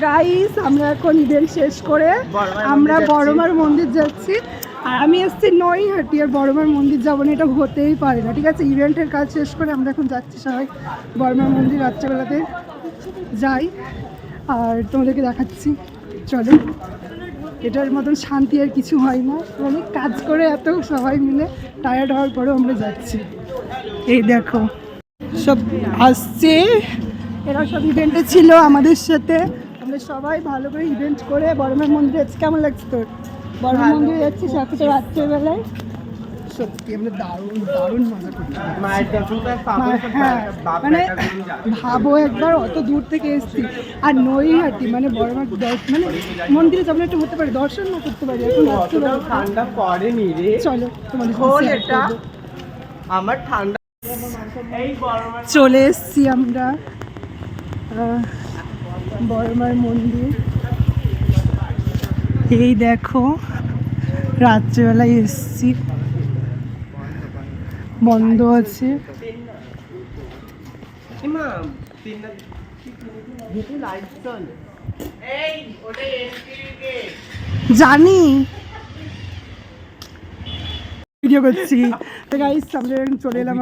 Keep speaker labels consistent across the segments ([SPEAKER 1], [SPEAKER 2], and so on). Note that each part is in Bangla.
[SPEAKER 1] গাইস আমরা এখন ইভেন্ট শেষ করে আমরা বড়মার মন্দির যাচ্ছি। আর আমি এসেছি নৈহাটি, আর বড়মার মন্দির যাবো না, এটা হতেই পারে না। ঠিক আছে, ইভেন্টের কাজ শেষ করে আমরা এখন যাচ্ছি সবাই বড়মার মন্দির, রাত্রেবেলাতে যাই আর তোমাদেরকে দেখাচ্ছি। চলো, এটার মতন শান্তি আর কিছু হয় না। অনেক কাজ করে এত সবাই মিলে টায়ার্ড হওয়ার পরেও আমরা যাচ্ছি। এই দেখো সব আসছে, এরা সব ইভেন্টে ছিল আমাদের সাথে। আমরা সবাই ভালো করে ইভেন্ট করে বড়মার মন্দিরে যাচ্ছি। কেমন লাগছে তোর? বড়মার মন্দিরে যাচ্ছি সাথে রাত্রেবেলায়। সত্যি আমরা দারুণ দারুণ মজা করছি। হ্যাঁ, মানে ভাবো একবার অত দূর থেকে এসছি, আর নৈহাটি মানে বড়মার মানে মন্দিরে যেমন একটু হতে পারে দর্শন না করতে পারি। এখন
[SPEAKER 2] ঠান্ডা পড়েনি রে,
[SPEAKER 1] চলো তোমাদের
[SPEAKER 2] আমার ঠান্ডা।
[SPEAKER 1] চলে এসছি আমরা বড়মার মন্দির। এই দেখো রাত্রেবেলায় এসছি, বন্ধ আছে। জানি ভিডিও করছি তো গাইস, আমরা চলে এলাম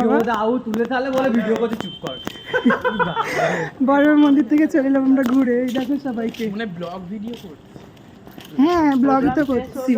[SPEAKER 1] বড়মার মন্দির থেকে চলে এলাম আমরা ঘুরে। দেখো সবাইকে,
[SPEAKER 2] ব্লগ ভিডিও করছি।
[SPEAKER 1] হ্যাঁ ব্লগই তো করছি।